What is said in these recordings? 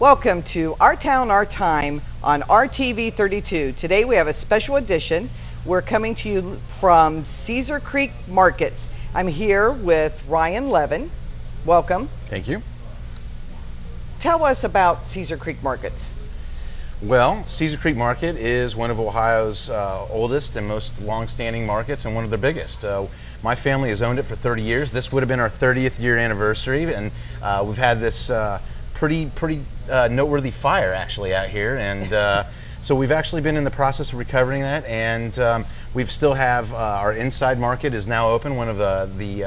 Welcome to Our Town, Our Time on RTV 32. Today we have a special edition. We're coming to you from Caesar Creek Markets. I'm here with Ryan Levin. Welcome. Thank you. Tell us about Caesar Creek Markets. Well, Caesar Creek Market is one of Ohio's oldest and most long-standing markets and one of the biggest. My family has owned it for 30 years. This would have been our 30th year anniversary, and we've had this pretty noteworthy fire actually out here, and so we've actually been in the process of recovering that, and we still have our inside market is now open, one of the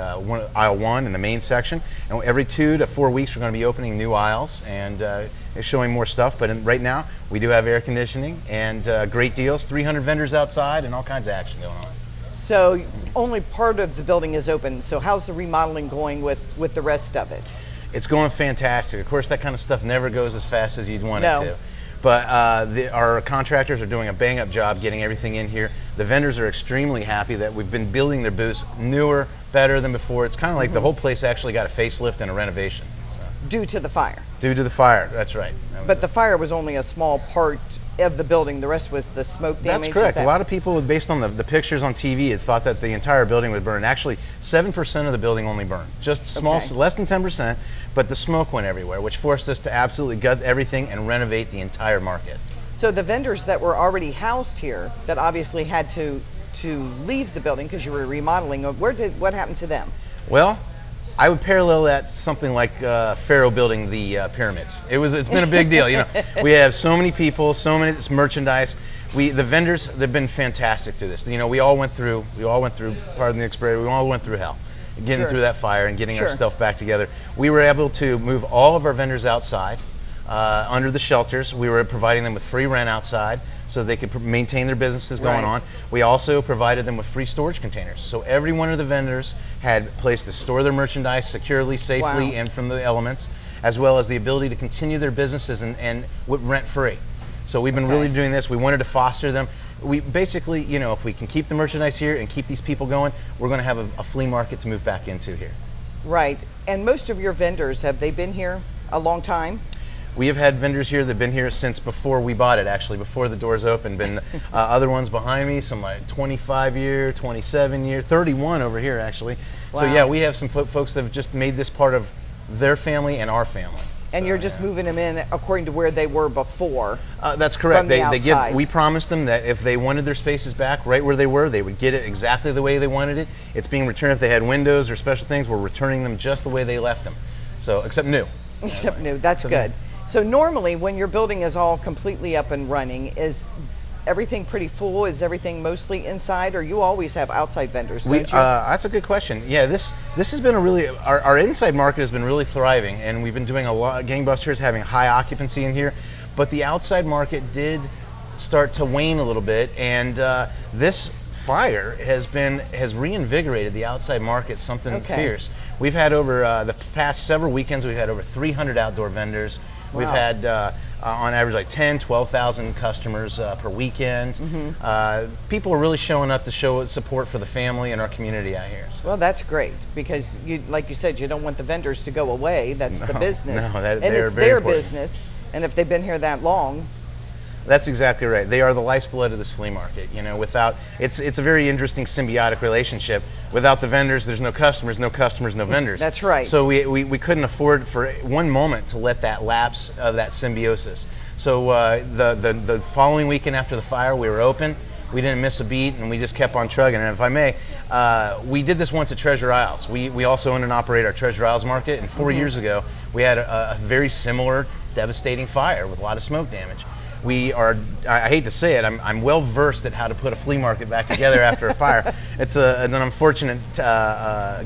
aisle 1 in the main section, and every 2 to 4 weeks we're going to be opening new aisles and showing more stuff. But right now we do have air conditioning and great deals, 300 vendors outside, and all kinds of action going on. So only part of the building is open. So how's the remodeling going with the rest of it? It's going fantastic. Of course, that kind of stuff never goes as fast as you'd want it to. But our contractors are doing a bang-up job getting everything in here. The vendors are extremely happy that we've been building their booths newer, better than before. It's kind of like the whole place actually got a facelift and a renovation. So. Due to the fire? Due to the fire, that's right. But the fire was only a small part of the building. The rest was the smoke damage? That's correct. A lot of people, based on the pictures on TV, had thought that the entire building would burn. Actually, 7% of the building only burned. Just small, less than 10%, but the smoke went everywhere, which forced us to absolutely gut everything and renovate the entire market. So the vendors that were already housed here, that obviously had to leave the building because you were remodeling, what happened to them? Well, I would parallel that to something like Pharaoh building the pyramids. It's been a big deal. You know, we have so many people, so many merchandise. The vendors, they've been fantastic to this. You know, we all went through, pardon the expression, we all went through hell, getting through that fire and getting our stuff back together. We were able to move all of our vendors outside under the shelters. We were providing them with free rent outside so they could maintain their businesses going on. We also provided them with free storage containers. So every one of the vendors had a place to store their merchandise securely, safely, and from the elements, as well as the ability to continue their businesses and rent-free. So we've been really doing this. We wanted to foster them. We basically, you know, if we can keep the merchandise here and keep these people going, we're going to have a flea market to move back into here. Right. And most of your vendors, have they been here a long time? We have had vendors here that have been here since before we bought it, actually, before the doors opened. Been other ones behind me, some like 25 year, 27 year, 31 over here, actually. Wow. So yeah, we have some folks that have just made this part of their family and our family. And you're just moving them in according to where they were before. That's correct. We promised them that if they wanted their spaces back right where they were, they would get it exactly the way they wanted it. It's being returned if they had windows or special things. We're returning them just the way they left them. So, except new. Except new. That's good. So normally when your building is all completely up and running, is everything pretty full? Is everything mostly inside, or you always have outside vendors, don't you? That's a good question. Yeah, this has been our inside market has been really thriving, and we've been doing a lot of gangbusters, having high occupancy in here, but the outside market did start to wane a little bit, and this fire has reinvigorated the outside market, something fierce. We've had over the past several weekends, we've had over 300 outdoor vendors. Wow. We've had on average like 10, 12,000 customers per weekend. People are really showing up to show support for the family and our community out here. So. Well, that's great, because like you said, you don't want the vendors to go away. That's the business. No, and it's their business. And if they've been here that long. That's exactly right. They are the lifeblood of this flea market. You know, it's a very interesting symbiotic relationship. Without the vendors, there's no customers, no vendors. That's right. So we couldn't afford for one moment to let that lapse of that symbiosis. So the following weekend after the fire, we were open. We didn't miss a beat, and we just kept on trugging. And if I may, we did this once at Treasure Isles. We also own and operate our Treasure Isles market, and 4 years ago, we had a very similar devastating fire with a lot of smoke damage. I hate to say it, I'm well versed at how to put a flea market back together after a fire. It's an unfortunate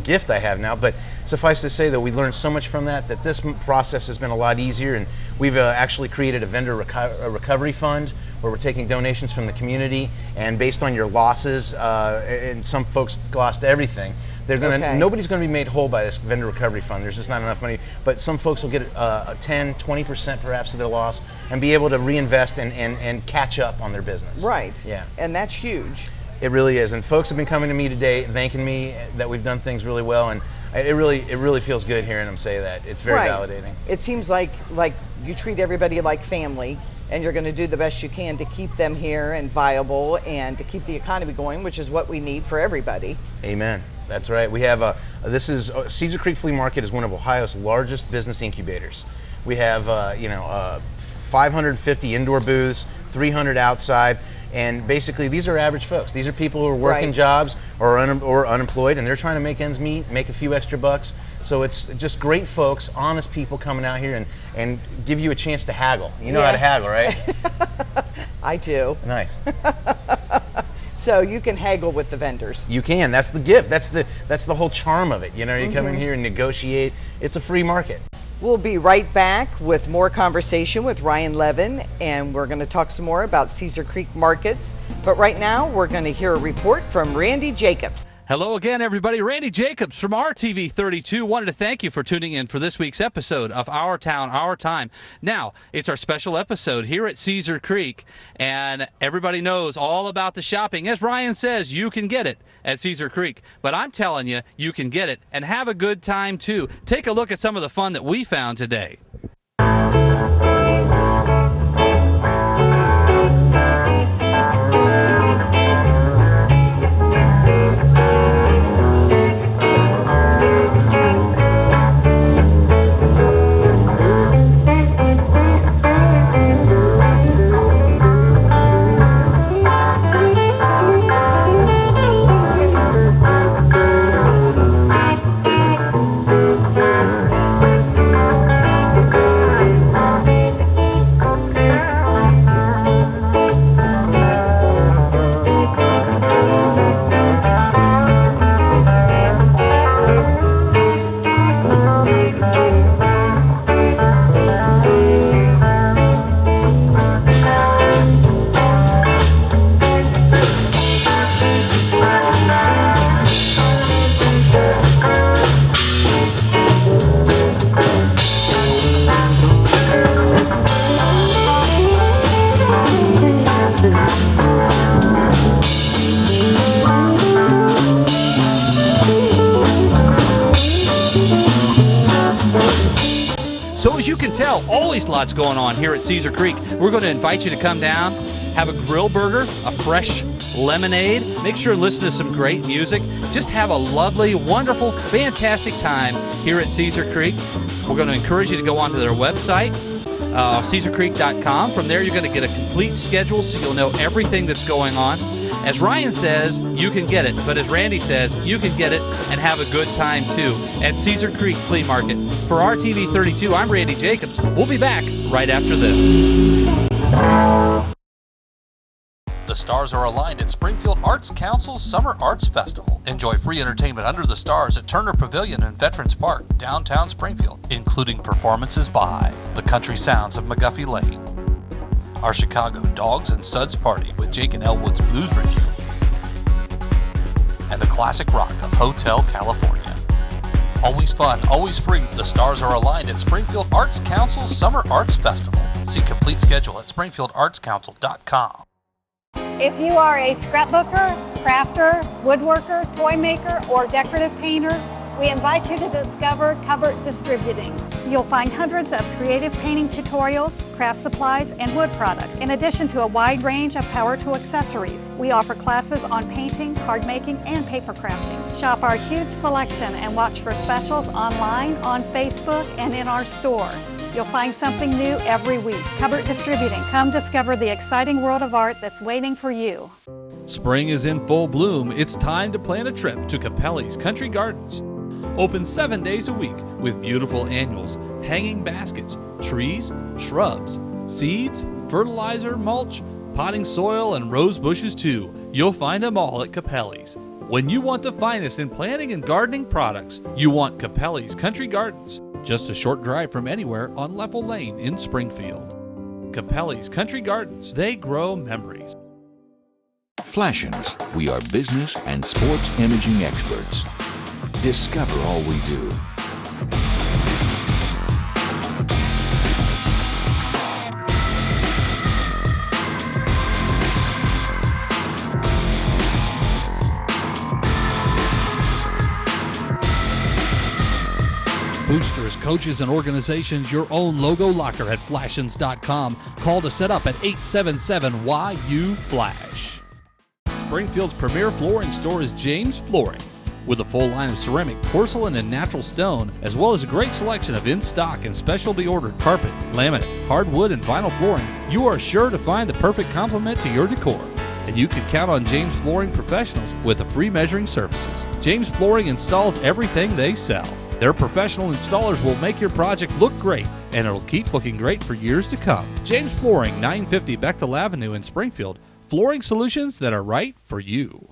gift I have now, but suffice to say that we learned so much from that this process has been a lot easier, and we've actually created a vendor recovery fund where we're taking donations from the community, and based on your losses, and some folks lost everything, nobody's going to be made whole by this vendor recovery fund. There's just not enough money, but some folks will get a 10, 20% perhaps of their loss and be able to reinvest and catch up on their business. Right. Yeah. And that's huge. It really is. And folks have been coming to me today thanking me that we've done things really well, and it really feels good hearing them say that. It's very validating. It seems like you treat everybody like family, and you're going to do the best you can to keep them here and viable and to keep the economy going, which is what we need for everybody. Amen. That's right. We have Caesar Creek Flea Market is one of Ohio's largest business incubators. We have 550 indoor booths, 300 outside, and basically these are average folks. These are people who are working jobs or unemployed, and they're trying to make ends meet, make a few extra bucks. So it's just great folks, honest people coming out here and give you a chance to haggle. You know how to haggle, right? I do. Nice. So you can haggle with the vendors. You can. That's the gift. That's the whole charm of it. You know, you come in here and negotiate. It's a free market. We'll be right back with more conversation with Ryan Levin, and we're going to talk some more about Caesar Creek Markets. But right now, we're going to hear a report from Randy Jacobs. Hello again, everybody. Randy Jacobs from RTV 32 wanted to thank you for tuning in for this week's episode of Our Town, Our Time. Now, it's our special episode here at Caesar Creek, and everybody knows all about the shopping. As Ryan says, you can get it at Caesar Creek, but I'm telling you, you can get it and have a good time too. Take a look at some of the fun that we found today. So as you can tell, always lots going on here at Caesar Creek. We're going to invite you to come down, have a grill burger, a fresh lemonade. Make sure to listen to some great music. Just have a lovely, wonderful, fantastic time here at Caesar Creek. We're going to encourage you to go onto their website, CaesarCreek.com. From there, you're going to get a complete schedule so you'll know everything that's going on. As Ryan says, you can get it, but as Randy says, you can get it and have a good time too at Caesar Creek Flea Market. For RTV 32, I'm Randy Jacobs. We'll be back right after this. The stars are aligned at Springfield Arts Council's Summer Arts Festival. Enjoy free entertainment under the stars at Turner Pavilion in Veterans Park, downtown Springfield, including performances by the Country Sounds of McGuffey Lane, our Chicago Dogs and Suds Party with Jake and Elwood's Blues Review, and the classic rock of Hotel California. Always fun, always free. The stars are aligned at Springfield Arts Council's Summer Arts Festival. See complete schedule at springfieldartscouncil.com. If you are a scrapbooker, crafter, woodworker, toy maker, or decorative painter, we invite you to discover Covert Distributing. You'll find hundreds of creative painting tutorials, craft supplies, and wood products, in addition to a wide range of power tool accessories. We offer classes on painting, card making, and paper crafting. Shop our huge selection and watch for specials online, on Facebook, and in our store. You'll find something new every week. Covert Distributing. Come discover the exciting world of art that's waiting for you. Spring is in full bloom. It's time to plan a trip to Capelli's Country Gardens. Open 7 days a week with beautiful annuals, hanging baskets, trees, shrubs, seeds, fertilizer, mulch, potting soil, and rose bushes too. You'll find them all at Capelli's. When you want the finest in planting and gardening products, you want Capelli's Country Gardens. Just a short drive from anywhere on Leffel Lane in Springfield. Capelli's Country Gardens. They grow memories. Flashins, we are business and sports imaging experts. Discover all we do. Boosters coaches and organizations your own logo locker at Flashins.com. Call to set up at 877-YU-FLASH. Springfield's premier flooring store is James Flooring. With a full line of ceramic, porcelain, and natural stone, as well as a great selection of in-stock and specialty ordered carpet, laminate, hardwood, and vinyl flooring, you are sure to find the perfect complement to your decor. And you can count on James Flooring professionals with the free measuring services. James Flooring installs everything they sell. Their professional installers will make your project look great, and it'll keep looking great for years to come. James Flooring, 950 Bechtel Avenue in Springfield. Flooring solutions that are right for you.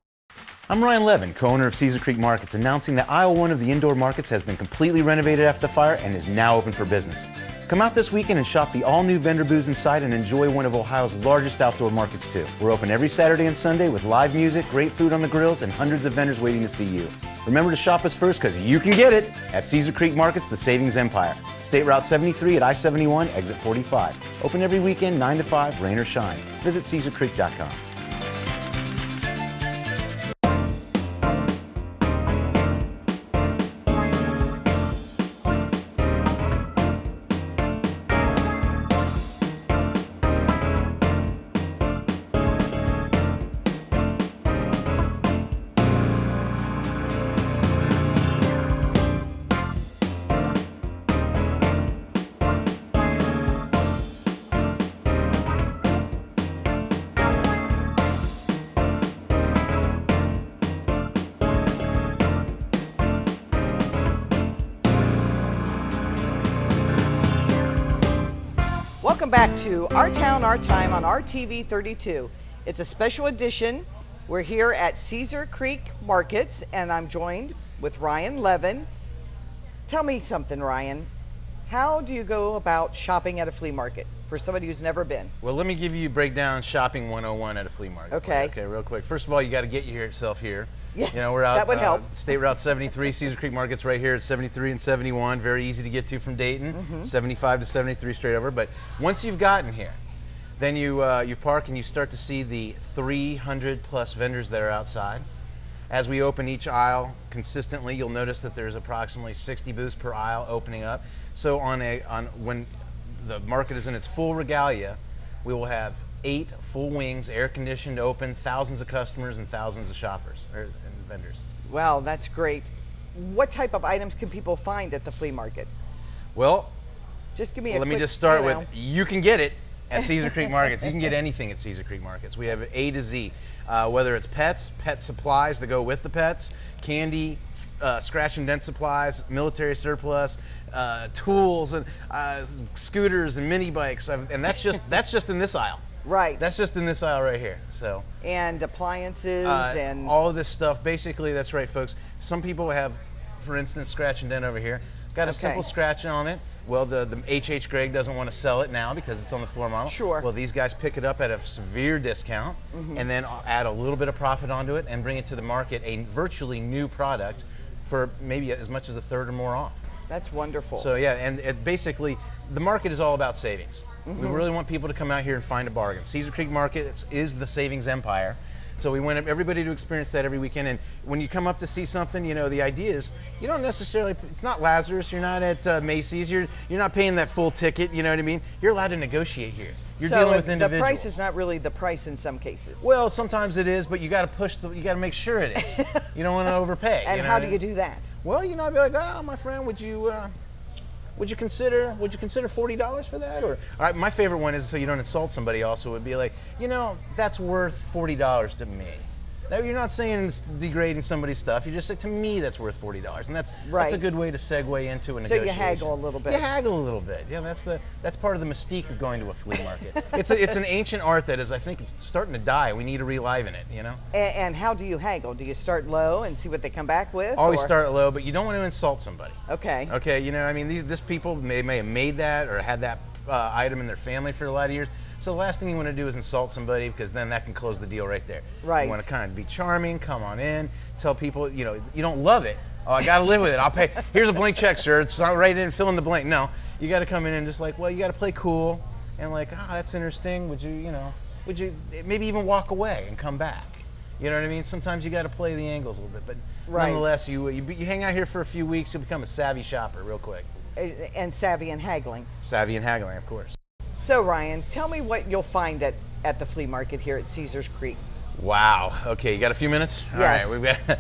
I'm Ryan Levin, co-owner of Caesar Creek Markets, announcing that aisle 1 of the indoor markets has been completely renovated after the fire and is now open for business. Come out this weekend and shop the all-new vendor booths inside and enjoy one of Ohio's largest outdoor markets too. We're open every Saturday and Sunday with live music, great food on the grills, and hundreds of vendors waiting to see you. Remember to shop us first because you can get it at Caesar Creek Markets, the Savings Empire. State Route 73 at I-71, exit 45. Open every weekend, 9 to 5, rain or shine. Visit CaesarCreek.com. Welcome back to Our Town, Our Time on RTV 32. It's a special edition. We're here at Caesar Creek Markets, and I'm joined with Ryan Levin. Tell me something, Ryan. How do you go about shopping at a flea market for somebody who's never been? Well, let me give you a breakdown shopping 101 at a flea market. Okay. Okay, real quick. First of all, you got to get yourself here. Yes, you know, we're out, that would help. State Route 73, Caesar Creek Market's right here at 73 and 71. Very easy to get to from Dayton, 75 to 73 straight over. But once you've gotten here, then you park and you start to see the 300 plus vendors that are outside. As we open each aisle consistently, you'll notice that there's approximately 60 booths per aisle opening up. So when the market is in its full regalia, we will have 8 full wings, air conditioned, open, thousands of customers and thousands of shoppers and vendors. Wow, that's great. What type of items can people find at the flea market? Well, just give me a let quick, me just start you know. with, you can get it at Caesar Creek Markets. You can get anything at Caesar Creek Markets. We have A to Z, whether it's pets, pet supplies that go with the pets, candy, scratch and dent supplies, military surplus, tools, and scooters and mini bikes, and that's just in this aisle. Right. That's just in this aisle right here. So. And appliances and all of this stuff. Basically, that's right, folks. Some people have, for instance, scratch and dent over here. Got a simple scratch on it. Well, the H.H. Gregg doesn't want to sell it now because it's on the floor model. Sure. Well, these guys pick it up at a severe discount and then add a little bit of profit onto it and bring it to the market, a virtually new product for maybe as much as a third or more off. That's wonderful. So yeah, and basically, the market is all about savings. We really want people to come out here and find a bargain. Caesar Creek Market is the savings empire. So we want everybody to experience that every weekend. And when you come up to see something, you know, the idea is you don't necessarily, it's not Lazarus, you're not at Macy's, you're not paying that full ticket, you know what I mean? You're allowed to negotiate here. You're dealing with individuals. The price is not really the price in some cases. Well, sometimes it is, but you got to you got to make sure it is. You don't want to overpay. And you know how do you do that? Well, you know, I'd be like, oh, my friend, would you consider $40 for that? Or all right, my favorite one is, so you don't insult somebody, also would be like, you know, that's worth $40 to me. Now, you're not saying it's degrading somebody's stuff. You just say, to me, that's worth $40, and that's a good way to segue into a negotiation. So you haggle a little bit. You haggle a little bit. Yeah, that's part of the mystique of going to a flea market. it's an ancient art that is, I think, it's starting to die. We need to reliven it. You know. And how do you haggle? Do you start low and see what they come back with? Always start low, but you don't want to insult somebody. Okay. Okay. You know, I mean, these people may have made that or had that item in their family for a lot of years. So the last thing you want to do is insult somebody, because then that can close the deal right there. Right. You want to kind of be charming, come on in, tell people, you know, you don't love it. Oh, I got to live with it. I'll pay. Here's a blank check, sir. It's not right in, fill in the blank. No, you got to come in and just like, well, you got to play cool and like, oh, that's interesting. Would you maybe even walk away and come back? You know what I mean? Sometimes you got to play the angles a little bit, but nonetheless, you hang out here for a few weeks, you'll become a savvy shopper real quick. And savvy and haggling. Savvy and haggling, of course. So Ryan, tell me what you'll find at the flea market here at Caesars Creek. Wow. Okay, you got a few minutes? Yes. All right, we've got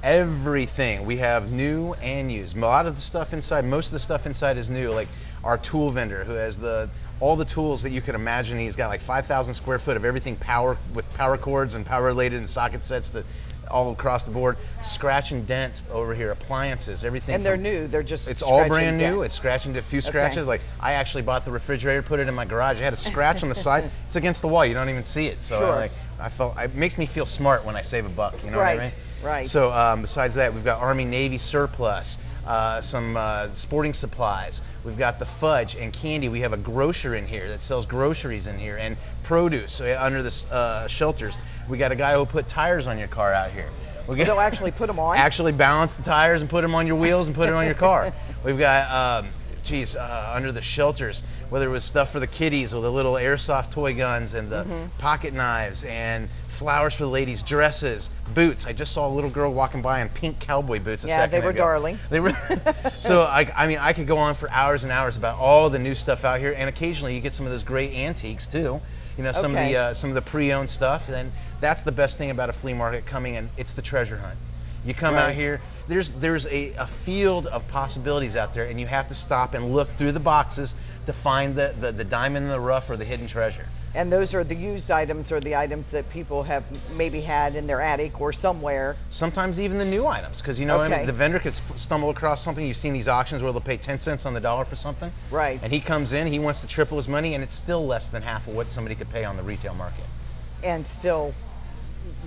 everything. We have new and used. A lot of the stuff inside, most of the stuff inside is new, like our tool vendor who has all the tools that you can imagine. He's got like 5,000 square foot of everything with power cords and power related and socket sets all across the board. Scratch and dent over here, appliances, everything. And they're new, they're just It's all brand dent. new. It's scratching a few scratches. Okay. Like I actually bought the refrigerator, put it in my garage. It had a scratch on the side. It's against the wall. You don't even see it. So Sure. it makes me feel smart when I save $1. You know what I mean? Right. So besides that, we've got Army Navy surplus, some sporting supplies. We've got the fudge and candy. We have a grocer in here that sells groceries in here and produce under the shelters. We got a guy who'll put tires on your car out here. They'll actually put them on? Actually balance the tires and put them on your wheels and put it on your car. We've got, under the shelters, whether it was stuff for the kiddies or the little airsoft toy guns and the pocket knives and flowers for the ladies, dresses, boots. I just saw a little girl walking by in pink cowboy boots a second ago. Yeah, they were darling. They were. So I could go on for hours and hours about all the new stuff out here, and occasionally you get some of those great antiques too. You know, some of the pre-owned stuff. And that's the best thing about a flea market coming in. It's the treasure hunt. You come out here, there's a field of possibilities out there, and you have to stop and look through the boxes to find the diamond in the rough or the hidden treasure. And those are the used items or the items that people have maybe had in their attic or somewhere. Sometimes even the new items, because you know what I mean? The vendor could stumble across something. You've seen these auctions where they'll pay 10 cents on the dollar for something. Right. And he comes in, he wants to triple his money, and it's still less than half of what somebody could pay on the retail market. And still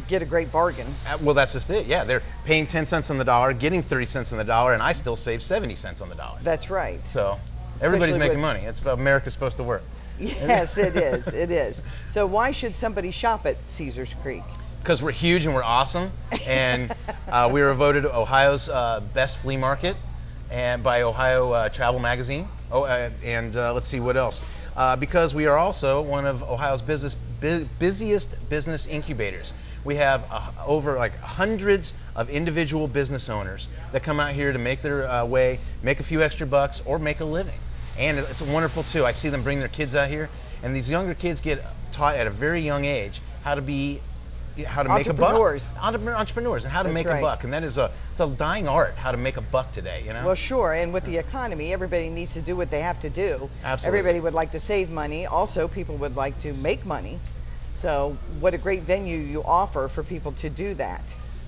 get a great bargain. Well, that's just it. Yeah, they're paying 10 cents on the dollar, getting 30 cents on the dollar, and I still save 70 cents on the dollar. That's right. So everybody's making money. That's how America's supposed to work. Yes, it is. It is. So why should somebody shop at Caesars Creek? Because we're huge and we're awesome, and we were voted Ohio's best flea market, and by Ohio Travel Magazine. Let's see what else. Because we are also one of Ohio's busiest business incubators. We have over like hundreds of individual business owners that come out here to make their way, make a few extra bucks, or make a living. And it's wonderful too. I see them bring their kids out here, and these younger kids get taught at a very young age how to make a buck. Entrepreneurs and how to make a buck. And that is it's a dying art, how to make a buck today, you know? Well, sure. And with the economy, everybody needs to do what they have to do. Absolutely. Everybody would like to save money. Also, people would like to make money. So what a great venue you offer for people to do that.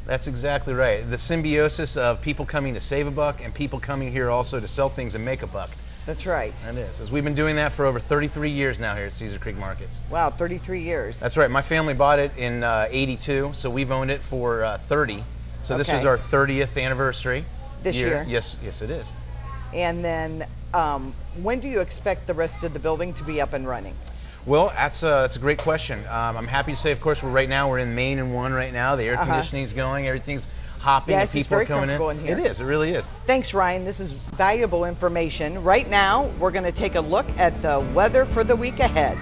That's exactly right. The symbiosis of people coming to save a buck and people coming here also to sell things and make a buck. That's right. That is. As we've been doing that for over 33 years now here at Caesar Creek Markets. Wow, 33 years. That's right. My family bought it in '82, so we've owned it for 30. So this is our 30th anniversary. This year? Yes, it is. And then when do you expect the rest of the building to be up and running? Well, that's a great question. I'm happy to say, of course, we're in main and 1 right now. The air conditioning's going, everything's hopping, and people are coming in. Here. It is, it really is. Thanks, Ryan. This is valuable information. Right now, we're going to take a look at the weather for the week ahead.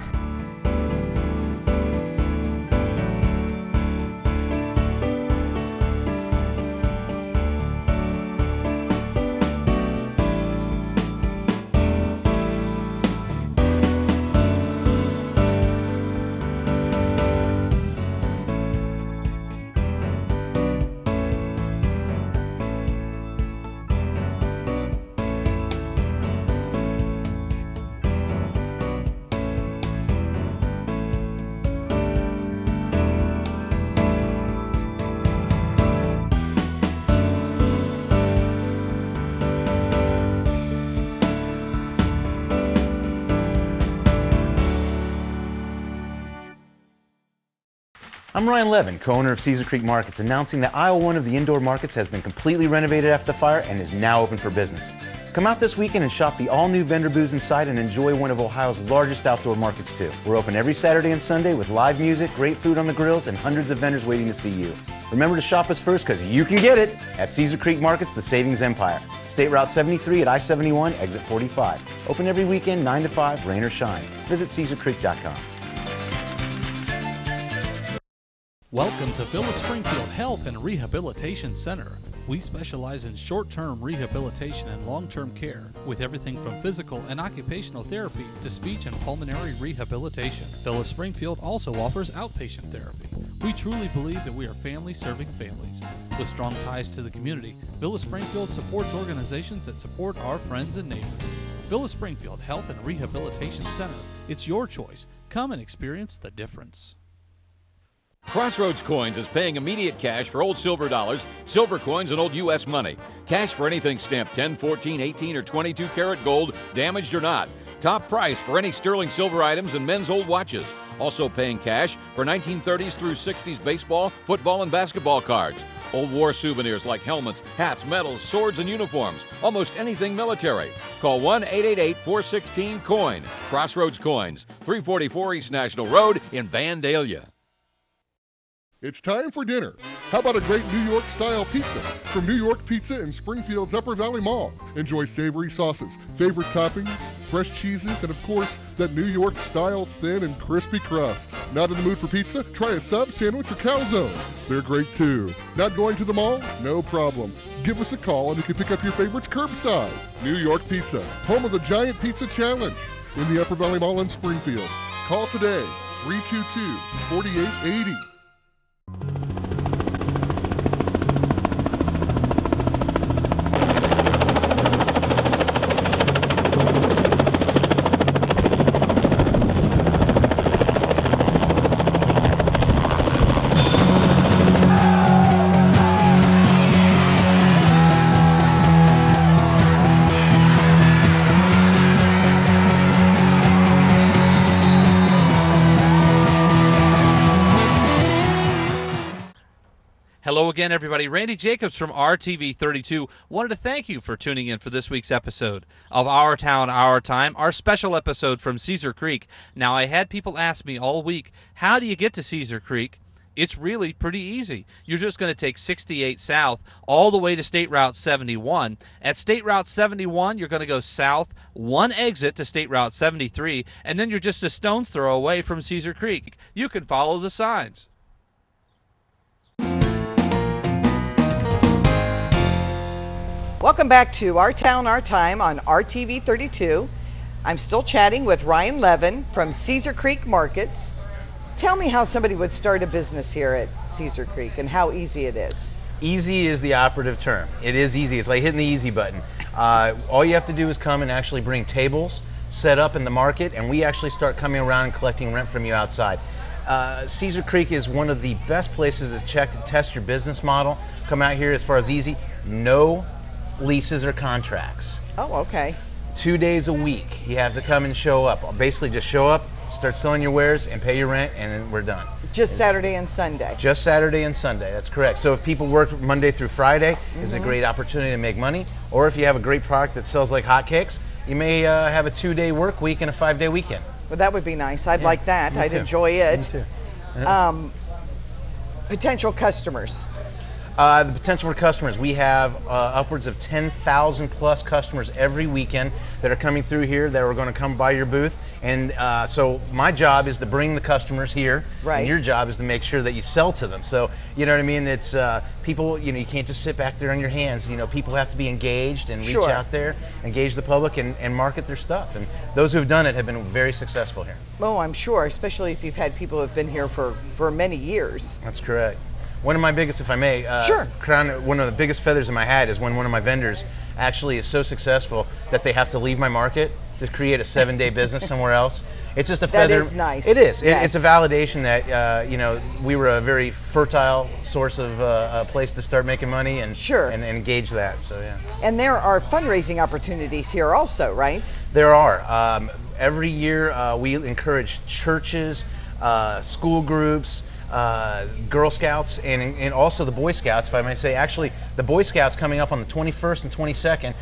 I'm Ryan Levin, co-owner of Caesar Creek Markets, announcing that aisle 1 of the indoor markets has been completely renovated after the fire and is now open for business. Come out this weekend and shop the all-new vendor booths inside and enjoy one of Ohio's largest outdoor markets too. We're open every Saturday and Sunday with live music, great food on the grills, and hundreds of vendors waiting to see you. Remember to shop us first because you can get it at Caesar Creek Markets, the Savings Empire. State Route 73 at I-71, exit 45. Open every weekend, 9 to 5, rain or shine. Visit CaesarCreek.com. Welcome to Villa Springfield Health and Rehabilitation Center. We specialize in short-term rehabilitation and long-term care with everything from physical and occupational therapy to speech and pulmonary rehabilitation. Villa Springfield also offers outpatient therapy. We truly believe that we are family serving families. With strong ties to the community, Villa Springfield supports organizations that support our friends and neighbors. Villa Springfield Health and Rehabilitation Center. It's your choice. Come and experience the difference. Crossroads Coins is paying immediate cash for old silver dollars, silver coins, and old U.S. money. Cash for anything stamped 10, 14, 18, or 22 karat gold, damaged or not. Top price for any sterling silver items and men's old watches. Also paying cash for 1930s through 60s baseball, football, and basketball cards. Old war souvenirs like helmets, hats, medals, swords, and uniforms. Almost anything military. Call 1-888-416-COIN. Crossroads Coins, 344 East National Road in Vandalia. It's time for dinner. How about a great New York-style pizza from New York Pizza in Springfield's Upper Valley Mall? Enjoy savory sauces, favorite toppings, fresh cheeses, and of course, that New York-style thin and crispy crust. Not in the mood for pizza? Try a sub, sandwich, or calzone. They're great too. Not going to the mall? No problem. Give us a call and you can pick up your favorites curbside. New York Pizza, home of the Giant Pizza Challenge in the Upper Valley Mall in Springfield. Call today, 322-4880. Hello again, everybody. Randy Jacobs from RTV32 wanted to thank you for tuning in for this week's episode of Our Town, Our Time, our special episode from Caesar Creek. Now, I had people ask me all week, how do you get to Caesar Creek? It's really pretty easy. You're just going to take 68 south all the way to State Route 71. At State Route 71, you're going to go south, one exit to State Route 73, and then you're just a stone's throw away from Caesar Creek. You can follow the signs. Welcome back to Our Town, Our Time on RTV32. I'm still chatting with Ryan Levin from Caesar Creek Markets. Tell me how somebody would start a business here at Caesar Creek and how easy it is. Easy is the operative term. It is easy. It's like hitting the easy button. All you have to do is come and actually bring tables, set up in the market, and we actually start coming around and collecting rent from you outside. Caesar Creek is one of the best places to check and test your business model. Come out here as far as easy. No leases or contracts. Oh, okay. 2 days a week. You have to come and show up. Basically just show up, start selling your wares, and pay your rent, and then we're done. Just Saturday and Sunday. Just Saturday and Sunday, that's correct. So if people work Monday through Friday, it's a great opportunity to make money. Or if you have a great product that sells like hotcakes, you may have a 2-day work week and a 5-day weekend. Well, that would be nice. I'd like that. Me I'd too. enjoy it. Me too. Yeah. Potential customers. The potential for customers, we have upwards of 10,000 plus customers every weekend that are coming through here that are going to come by your booth. And so my job is to bring the customers here, right. And your job is to make sure that you sell to them. So, you know what I mean? It's people, you can't just sit back there on your hands. People have to be engaged and reach out there, engage the public, and market their stuff. And those who have done it have been very successful here. Oh, I'm sure, especially if you've had people who have been here for many years. That's correct. One of my biggest, if I may, one of the biggest feathers in my hat is when one of my vendors actually is so successful that they have to leave my market to create a 7-day business somewhere else. It's just a feather. That is nice. It is. Yes. It's a validation that we were a very fertile source of a place to start making money and and engage that. So yeah. And there are fundraising opportunities here also, right? There are. Every year we encourage churches, school groups, Girl Scouts, and also the Boy Scouts, if I may say. Actually, the Boy Scouts coming up on the 21st and 22nd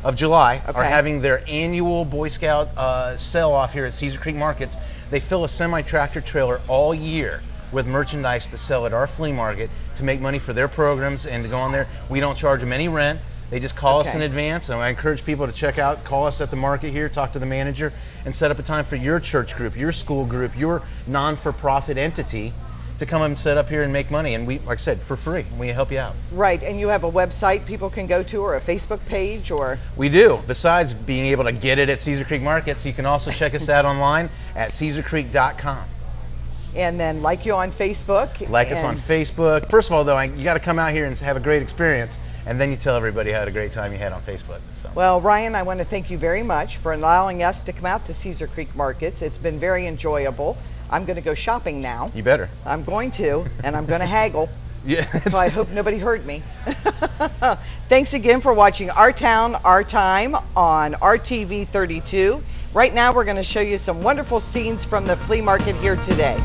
of July are having their annual Boy Scout sell-off here at Caesar Creek Markets. They fill a semi-tractor trailer all year with merchandise to sell at our flea market to make money for their programs and to go on there. We don't charge them any rent. They just call us in advance, and I encourage people to call us at the market here, talk to the manager, and set up a time for your church group, your school group, your non-for-profit entity to come and set up here and make money. And we, like I said, for free. We help you out. Right, and you have a website people can go to, or a Facebook page, or? We do. Besides being able to get it at Caesar Creek Markets, you can also check us out online at CaesarCreek.com. And then like you on Facebook. Like us on Facebook. First of all, though, you got to come out here and have a great experience, and then you tell everybody how a great time you had on Facebook. So. Well, Ryan, I want to thank you very much for allowing us to come out to Caesar Creek Markets. It's been very enjoyable. I'm going to go shopping now. You better. I'm going to, and I'm going to haggle. Yeah. So I hope nobody heard me. Thanks again for watching Our Town, Our Time on RTV 32. Right now we're going to show you some wonderful scenes from the flea market here today.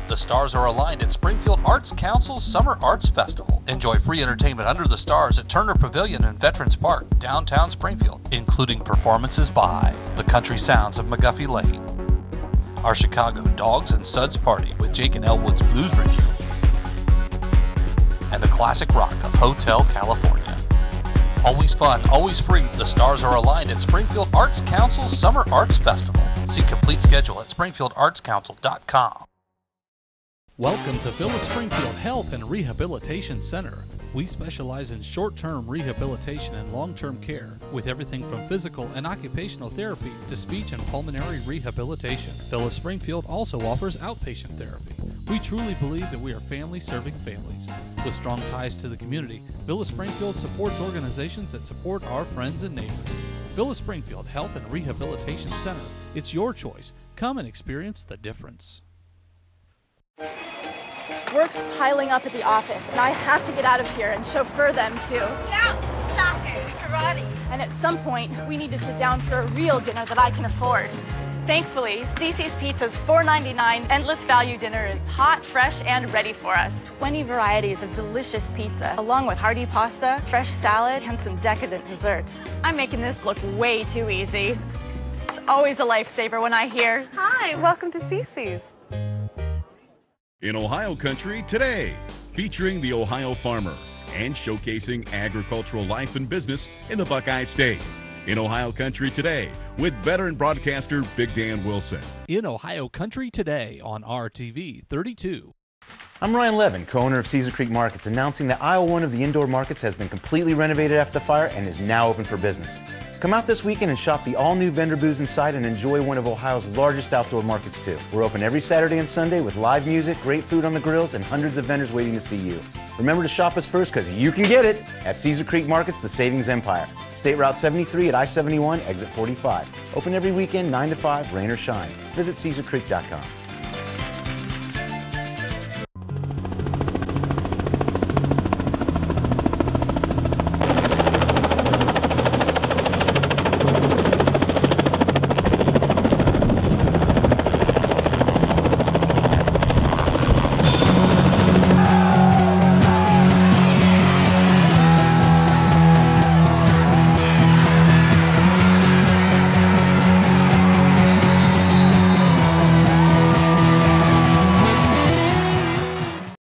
The stars are aligned at Springfield Arts Council's Summer Arts Festival. Enjoy free entertainment under the stars at Turner Pavilion in Veterans Park, downtown Springfield, including performances by the Country Sounds of McGuffey Lane, our Chicago Dogs and Suds Party with Jake and Elwood's Blues Review, and the classic rock of Hotel California. Always fun, always free, the stars are aligned at Springfield Arts Council's Summer Arts Festival. See complete schedule at springfieldartscouncil.com. Welcome to Phyllis Springfield Health and Rehabilitation Center. We specialize in short-term rehabilitation and long-term care with everything from physical and occupational therapy to speech and pulmonary rehabilitation. Phyllis Springfield also offers outpatient therapy. We truly believe that we are family serving families. With strong ties to the community, Phyllis Springfield supports organizations that support our friends and neighbors. Phyllis Springfield Health and Rehabilitation Center. It's your choice. Come and experience the difference. Work's piling up at the office, and I have to get out of here and chauffeur them to Scouts, soccer, karate. And at some point, we need to sit down for a real dinner that I can afford. Thankfully, Cece's Pizza's $4.99 endless value dinner is hot, fresh, and ready for us. 20 varieties of delicious pizza, along with hearty pasta, fresh salad, and some decadent desserts. I'm making this look way too easy. It's always a lifesaver when I hear, "Hi, welcome to Cece's." In Ohio Country Today, featuring the Ohio farmer and showcasing agricultural life and business in the Buckeye State. In Ohio Country Today, with veteran broadcaster Big Dan Wilson. In Ohio Country Today on RTV 32. I'm Ryan Levin, co-owner of Caesar Creek Markets, announcing that aisle 1 of the indoor markets has been completely renovated after the fire and is now open for business. Come out this weekend and shop the all-new vendor booths inside and enjoy one of Ohio's largest outdoor markets too. We're open every Saturday and Sunday with live music, great food on the grills, and hundreds of vendors waiting to see you. Remember to shop us first because you can get it at Caesar Creek Markets, the Savings Empire. State Route 73 at I-71, exit 45. Open every weekend, 9 to 5, rain or shine. Visit CaesarCreek.com.